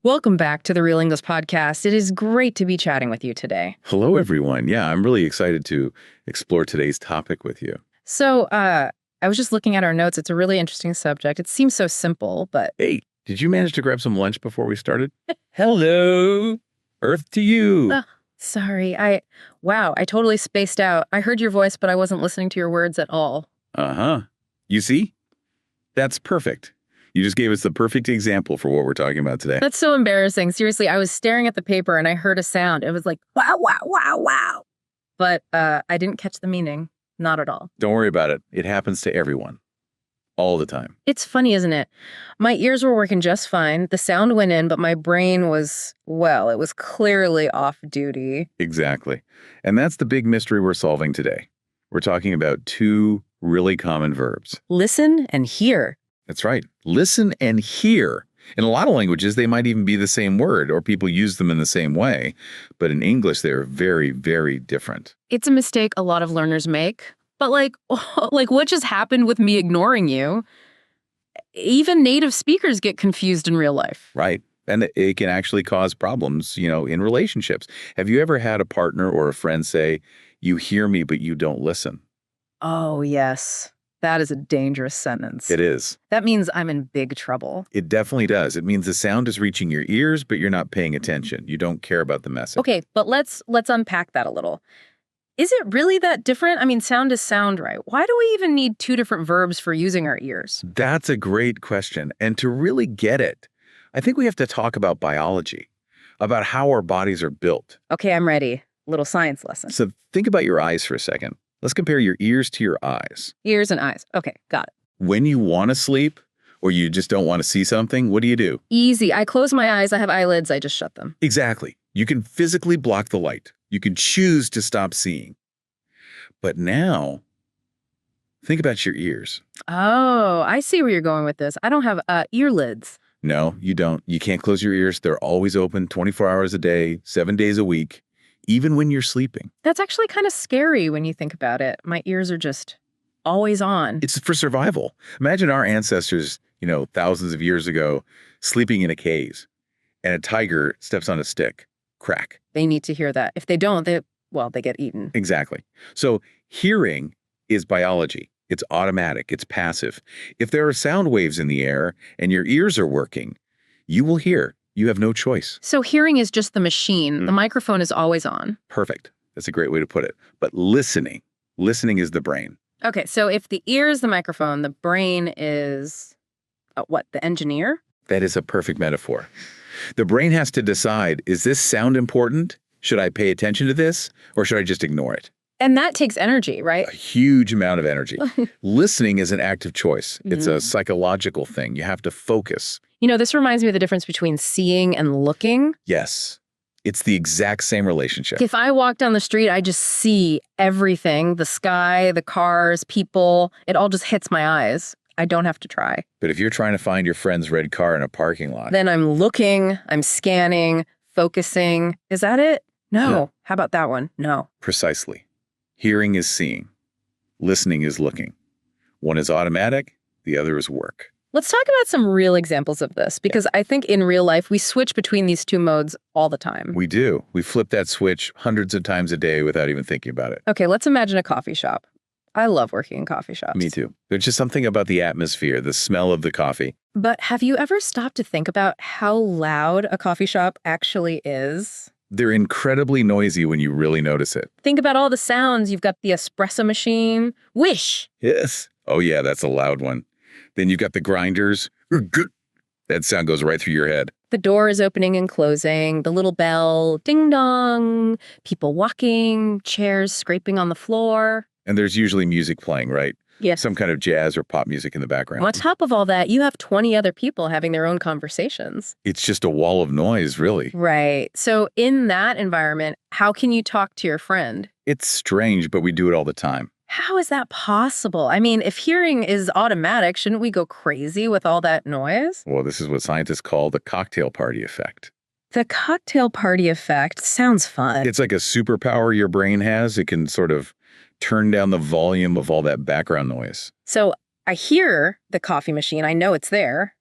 Welcome back to the Real English Podcast. It is great to be chatting with you today. Hello, everyone. Yeah, I'm really excited to explore today's topic with you. So, I was just looking at our notes. It's a really interesting subject. It seems so simple, but... Hey, did you manage to grab some lunch before we started? Hello, Earth to you. Sorry. I totally spaced out. I heard your voice, but I wasn't listening to your words at all. Uh-huh. You see? That's perfect. You just gave us the perfect example for what we're talking about today. That's so embarrassing. Seriously, I was staring at the paper and I heard a sound. It was like, wow, wow, wow, wow. But I didn't catch the meaning. Not at all. Don't worry about it. It happens to everyone. All the time. It's funny, isn't it? My ears were working just fine. The sound went in, but my brain was, well, it was clearly off duty. Exactly. And that's the big mystery we're solving today. We're talking about two really common verbs. Listen and hear. That's right. Listen and hear. In a lot of languages, they might even be the same word, or people use them in the same way. But in English, they're very, very different. It's a mistake a lot of learners make. But like what just happened with me ignoring you? Even native speakers get confused in real life. Right. And it can actually cause problems, in relationships. Have you ever had a partner or a friend say, "You hear me, but you don't listen"? Oh, yes. That is a dangerous sentence. It is. That means I'm in big trouble. It definitely does. It means the sound is reaching your ears, but you're not paying attention. You don't care about the message. Okay, but let's unpack that a little. Is it really that different? I mean, sound is sound, right? Why do we even need two different verbs for using our ears? That's a great question. And to really get it, I think we have to talk about biology, about how our bodies are built. Okay, I'm ready. Little science lesson. So think about your eyes for a second. Let's compare your ears to your eyes. Ears and eyes. Okay, got it. When you want to sleep or you just don't want to see something, what do? Easy. I close my eyes. I have eyelids. I just shut them. Exactly. You can physically block the light. You can choose to stop seeing. But now, think about your ears. Oh, I see where you're going with this. I don't have earlids. No, you don't. You can't close your ears. They're always open 24 hours a day, 7 days a week, even when you're sleeping. That's actually kind of scary when you think about it. My ears are just always on. It's for survival. Imagine our ancestors, thousands of years ago, sleeping in a cave, and a tiger steps on a stick. Crack. They need to hear that. If they don't, they get eaten. Exactly. So hearing is biology. It's automatic. It's passive. If there are sound waves in the air and your ears are working, you will hear. You have no choice. So hearing is just the machine. The microphone is always on. Perfect. That's a great way to put it. But listening is the brain. Okay, so if the ear is the microphone, the brain is, the engineer? That is a perfect metaphor. The brain has to decide, is this sound important? Should I pay attention to this, or should I just ignore it? And that takes energy, right? A huge amount of energy. Listening is an active choice. It's a psychological thing. You have to focus. This reminds me of the difference between seeing and looking. Yes. It's the exact same relationship. If I walk down the street, I just see everything, the sky, the cars, people. It all just hits my eyes. I don't have to try. But if you're trying to find your friend's red car in a parking lot. Then I'm looking, I'm scanning, focusing. Is that it? No. How about that one? No. Precisely. Hearing is seeing. Listening is looking. One is automatic, the other is work. Let's talk about some real examples of this, because I think in real life, we switch between these two modes all the time. We do. We flip that switch hundreds of times a day without even thinking about it. Okay, let's imagine a coffee shop. I love working in coffee shops. Me too. There's just something about the atmosphere, the smell of the coffee. But have you ever stopped to think about how loud a coffee shop actually is? They're incredibly noisy when you really notice it. Think about all the sounds. You've got the espresso machine. Whish! Yes. Oh yeah, that's a loud one. Then you've got the grinders. That sound goes right through your head. The door is opening and closing, the little bell, ding dong, people walking, chairs scraping on the floor. And there's usually music playing, right? Yes. Some kind of jazz or pop music in the background. On top of all that, you have 20 other people having their own conversations. It's just a wall of noise, really. Right. So in that environment, how can you talk to your friend? It's strange, but we do it all the time. How is that possible? I mean, if hearing is automatic, shouldn't we go crazy with all that noise? Well, this is what scientists call the cocktail party effect. The cocktail party effect sounds fun. It's like a superpower your brain has. It can sort of turn down the volume of all that background noise. So I hear the coffee machine. I know it's there,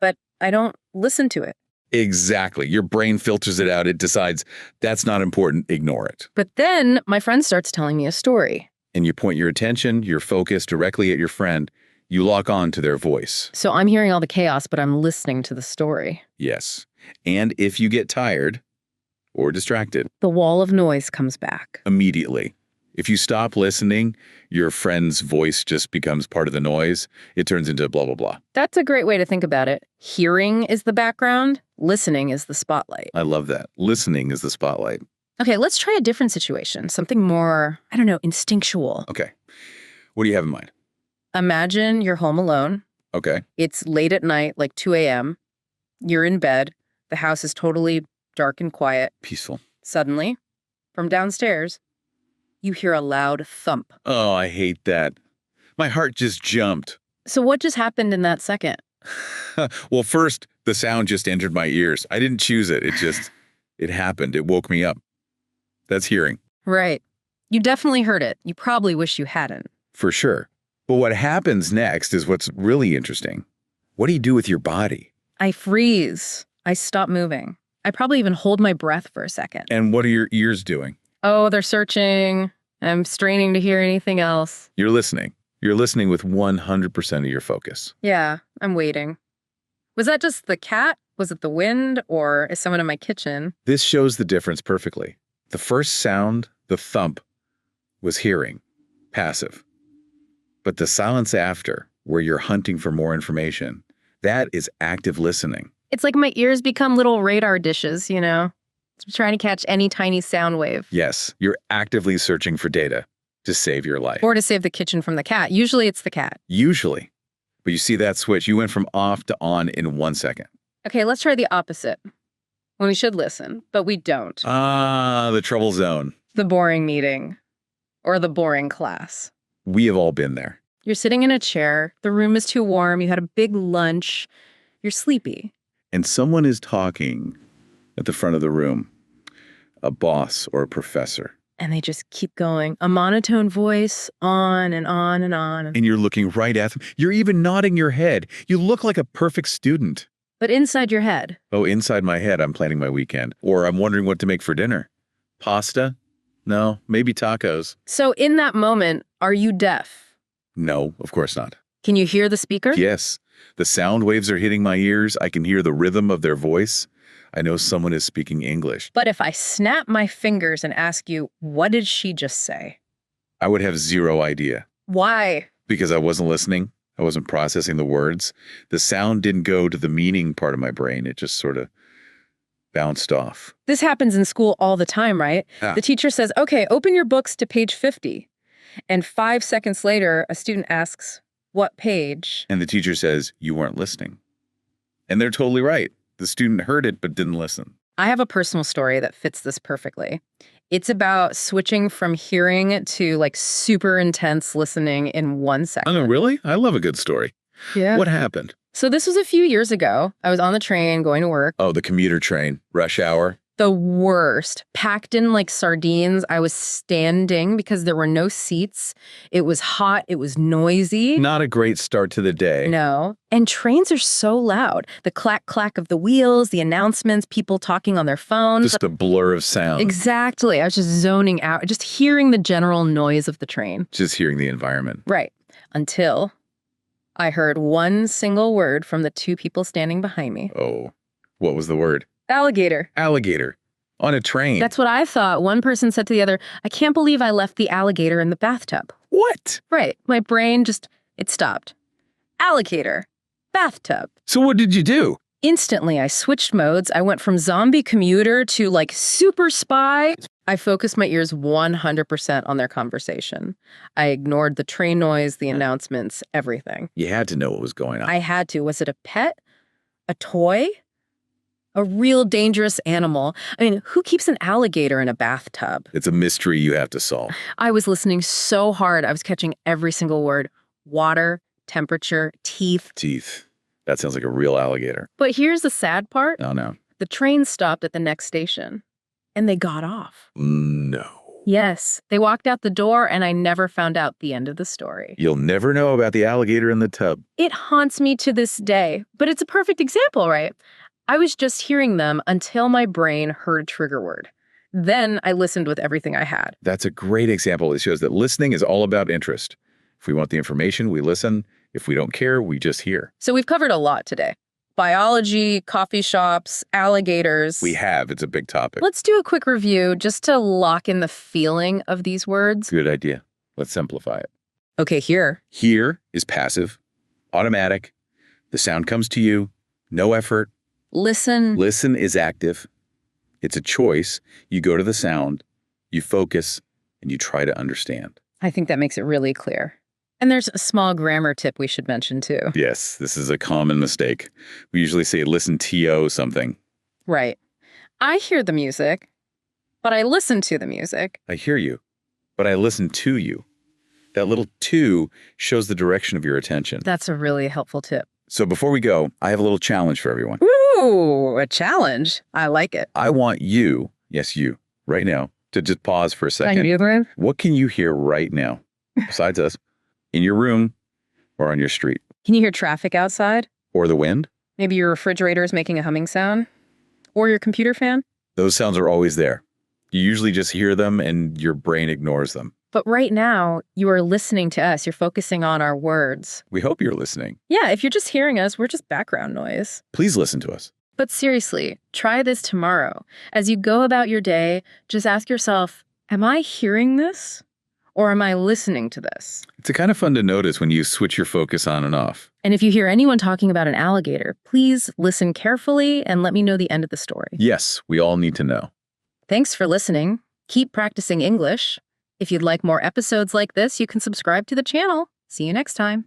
but I don't listen to it. Exactly. Your brain filters it out. It decides that's not important. Ignore it. But then my friend starts telling me a story. And you point your attention, your focus directly at your friend. You lock on to their voice. So I'm hearing all the chaos, but I'm listening to the story. Yes. And if you get tired or distracted, The wall of noise comes back. immediately. If you stop listening, your friend's voice just becomes part of the noise. It turns into blah, blah, blah. That's a great way to think about it. Hearing is the background, listening is the spotlight. I love that. Listening is the spotlight. Okay, let's try a different situation, something more, I don't know, instinctual. Okay. What do you have in mind? Imagine you're home alone. Okay. It's late at night, like 2 a.m. You're in bed. The house is totally dark and quiet. Peaceful. Suddenly, from downstairs, you hear a loud thump. Oh, I hate that. My heart just jumped. So what just happened in that second? Well, first, the sound just entered my ears. I didn't choose it. It happened. It woke me up. That's hearing. Right. You definitely heard it. You probably wish you hadn't. For sure. But what happens next is what's really interesting. What do you do with your body? I freeze. I stop moving. I probably even hold my breath for a second. And what are your ears doing? Oh, they're searching. I'm straining to hear anything else. You're listening. You're listening with 100% of your focus. Yeah, I'm waiting. Was that just the cat? Was it the wind? Or is someone in my kitchen? This shows the difference perfectly. The first sound, the thump, was hearing, passive. But the silence after, where you're hunting for more information, that is active listening. It's like my ears become little radar dishes, you know? I'm trying to catch any tiny sound wave. Yes, you're actively searching for data to save your life. Or to save the kitchen from the cat. Usually it's the cat. Usually. But you see that switch, you went from off to on in 1 second. Okay, let's try the opposite. When we should listen, but we don't. Ah, the trouble zone. The boring meeting. Or the boring class. We have all been there. You're sitting in a chair, the room is too warm, you had a big lunch, you're sleepy. And someone is talking at the front of the room, a boss or a professor. And they just keep going. A monotone voice, on and on and on. And you're looking right at them. You're even nodding your head. You look like a perfect student. But inside your head. Oh, inside my head, I'm planning my weekend. Or I'm wondering what to make for dinner. Pasta? No, maybe tacos. So in that moment, are you deaf? No, of course not. Can you hear the speaker? Yes, the sound waves are hitting my ears. I can hear the rhythm of their voice. I know someone is speaking English. But if I snap my fingers and ask you, what did she just say? I would have zero idea. Why? Because I wasn't listening. I wasn't processing the words. The sound didn't go to the meaning part of my brain. It just sort of bounced off. This happens in school all the time, right? Ah. The teacher says, okay, open your books to page 50. And 5 seconds later, a student asks, what page? And the teacher says, you weren't listening. And they're totally right. The student heard it but didn't listen. I have a personal story that fits this perfectly. It's about switching from hearing to like super intense listening in 1 second. Oh, really? I love a good story. Yeah. What happened? So this was a few years ago. I was on the train going to work. Oh, the commuter train, rush hour. The worst. Packed in like sardines. I was standing because there were no seats. It was hot. It was noisy. Not a great start to the day. No. And trains are so loud. The clack, clack of the wheels, the announcements, people talking on their phones. Just a blur of sound. Exactly. I was just zoning out, just hearing the general noise of the train. Just hearing the environment. Right. Until I heard one single word from the two people standing behind me. Oh, what was the word? Alligator. Alligator. On a train. That's what I thought. One person said to the other, I can't believe I left the alligator in the bathtub. What? Right. My brain just, it stopped. Alligator. Bathtub. So what did you do? Instantly, I switched modes. I went from zombie commuter to like super spy. I focused my ears 100% on their conversation. I ignored the train noise, the announcements, everything. You had to know what was going on. I had to. Was it a pet? A toy? A real dangerous animal? I mean, who keeps an alligator in a bathtub? It's a mystery you have to solve. I was listening so hard. I was catching every single word. Water, temperature, teeth. Teeth. That sounds like a real alligator. But here's the sad part. Oh, no. The train stopped at the next station. And they got off. No. Yes, they walked out the door and I never found out the end of the story. You'll never know about the alligator in the tub. It haunts me to this day, but it's a perfect example, right? I was just hearing them until my brain heard a trigger word. Then I listened with everything I had. That's a great example. It shows that listening is all about interest. If we want the information, we listen. If we don't care, we just hear. So we've covered a lot today. Biology, coffee shops, alligators. We have. It's a big topic. Let's do a quick review just to lock in the feeling of these words. Good idea. Let's simplify it. Okay, here. Hear is passive, automatic. The sound comes to you, no effort. Listen. Listen is active. It's a choice. You go to the sound, you focus, and you try to understand. I think that makes it really clear. And there's a small grammar tip we should mention too. Yes, this is a common mistake. We usually say listen to something. Right. I hear the music, but I listen to the music. I hear you, but I listen to you. That little to shows the direction of your attention. That's a really helpful tip. So before we go, I have a little challenge for everyone. Ooh, a challenge. I like it. I want you, yes, you, right now, to just pause for a second. What can you hear right now, besides us, in your room or on your street? Can you hear traffic outside? Or the wind? Maybe your refrigerator is making a humming sound? Or your computer fan? Those sounds are always there. You usually just hear them and your brain ignores them. But right now, you are listening to us. You're focusing on our words. We hope you're listening. Yeah, if you're just hearing us, we're just background noise. Please listen to us. But seriously, try this tomorrow. As you go about your day, just ask yourself, am I hearing this? Or am I listening to this? It's kind of fun to notice when you switch your focus on and off. And if you hear anyone talking about an alligator, please listen carefully and let me know the end of the story. Yes, we all need to know. Thanks for listening. Keep practicing English. If you'd like more episodes like this, you can subscribe to the channel. See you next time.